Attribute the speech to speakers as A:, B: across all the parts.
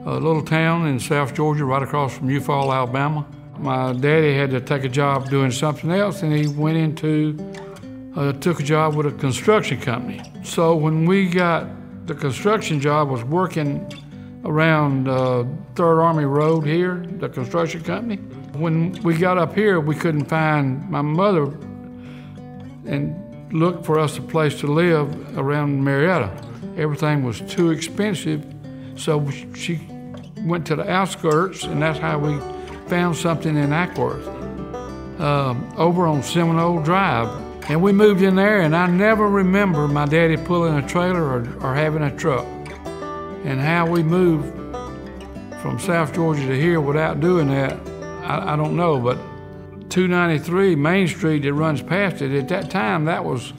A: a little town in South Georgia, right across from Eufaula, Alabama. My daddy had to take a job doing something else, and he went into, took a job with a construction company. So when we got the construction job, was working around 3rd Army Road here, the construction company. When we got up here, we couldn't find my mother and looked for us a place to live around Marietta. Everything was too expensive, so she went to the outskirts, and that's how we found something in Ackworth, over on Seminole Drive. And we moved in there, and I never remember my daddy pulling a trailer or having a truck. And how we moved from South Georgia to here without doing that, I don't know, but 293 Main Street that runs past it, at that time that was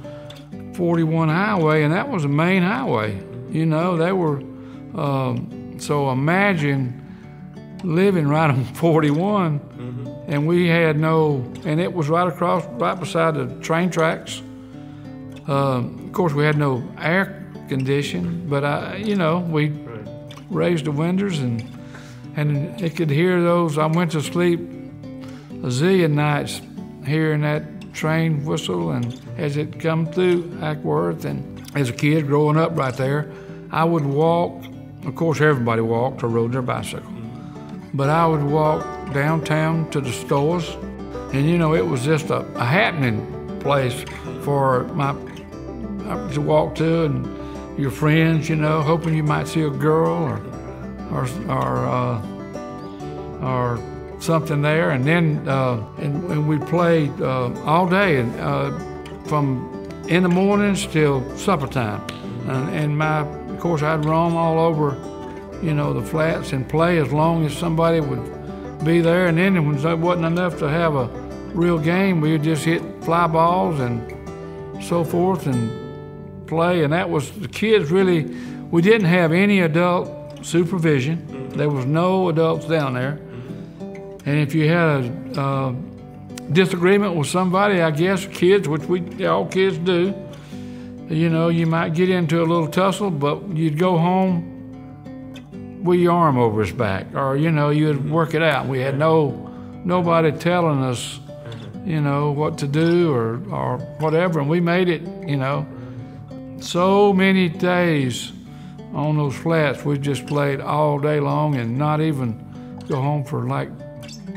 A: 41 highway, and that was a main highway. You know, they were, so imagine living right on 41, and we had no, and it was right beside the train tracks. Of course, we had no air condition, but you know, we raised the windows, and it could hear those. I went to sleep a zillion nights hearing that train whistle, and as it come through Ackworth, and as a kid growing up right there, I would walk. Of course, everybody walked or rode their bicycle, but I would walk downtown to the stores, and you know, it was just a happening place for to walk to, and your friends, you know, hoping you might see a girl or something there, and then and we played all day, and from in the mornings till supper time, and of course I'd roam all over, you know, the flats and play as long as somebody would be there, and then when it wasn't enough to have a real game, we would just hit fly balls and so forth and play. And that was, the kids really, we didn't have any adult supervision. There was no adults down there. And if you had a disagreement with somebody, I guess kids, which all kids do, you know, you might get into a little tussle, but you'd go home with your arm over his back, or, you know, you'd work it out. We had nobody telling us, you know, what to do or whatever, and we made it, you know. So many days on those flats, we just played all day long and not even go home for like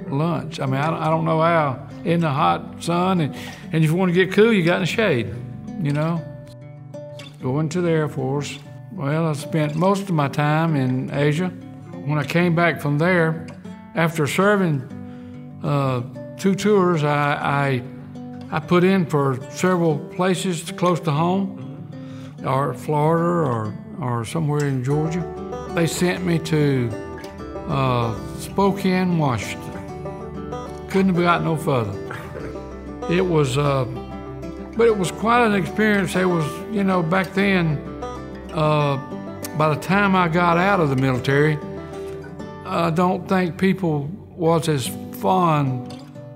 A: lunch. I mean, I don't know how, in the hot sun, and if you want to get cool, you got in the shade, you know. Going to the Air Force, well, I spent most of my time in Asia. When I came back from there, after serving 2 tours, I put in for several places close to home, or Florida or somewhere in Georgia. They sent me to Spokane, Washington. Couldn't have got no further. It was, but it was quite an experience. It was, you know, back then, by the time I got out of the military, I don't think people was as fond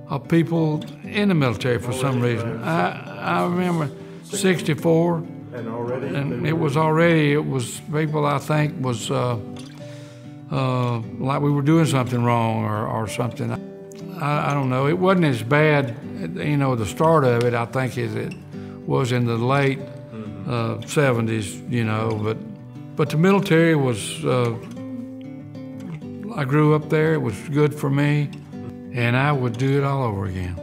A: of people in the military for some reason. I remember 64, and it was people I think was like we were doing something wrong or something. I don't know. It wasn't as bad, you know, the start of it, I think, as it was in the late 70s, you know, but the military was, I grew up there, it was good for me, and I would do it all over again.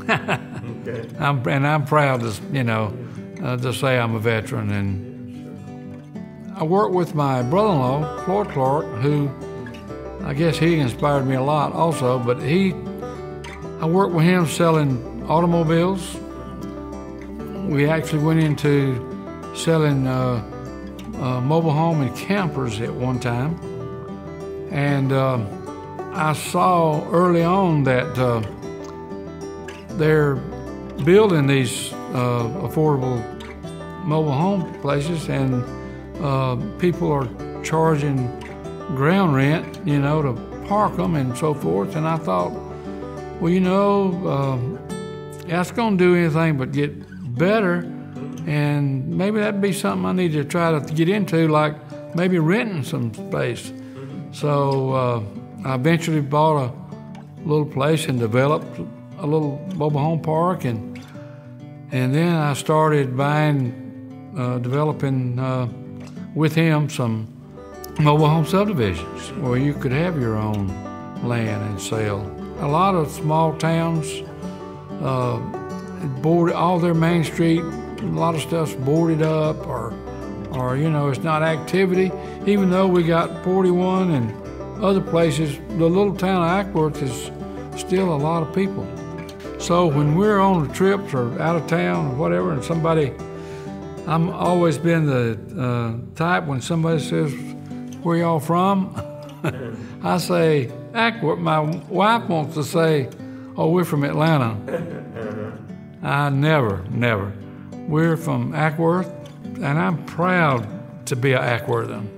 A: Okay. I'm proud to, you know, to say I'm a veteran. And I worked with my brother-in-law, Floyd Clark, who, I guess he inspired me a lot also, but I worked with him selling automobiles. We actually went into selling mobile home and campers at one time. And I saw early on that they're building these affordable mobile home places, and people are charging ground rent, you know, to park them and so forth. And I thought, well, you know, that's going to do anything but get better, and maybe that'd be something I need to try to get into, like maybe renting some space. So I eventually bought a little place and developed a little mobile home park, and then I started developing with him some mobile home subdivisions where you could have your own land and sell. A lot of small towns, all their Main Street, a lot of stuff's boarded up, or it's not activity. Even though we got 41 and other places, the little town of Ackworth is still a lot of people. So when we're on trips or out of town or whatever, and I'm always been the type when somebody says, "Where y'all from?" I say, Ackworth. My wife wants to say, "Oh, we're from Atlanta." I never. We're from Ackworth, and I'm proud to be an Ackworthan,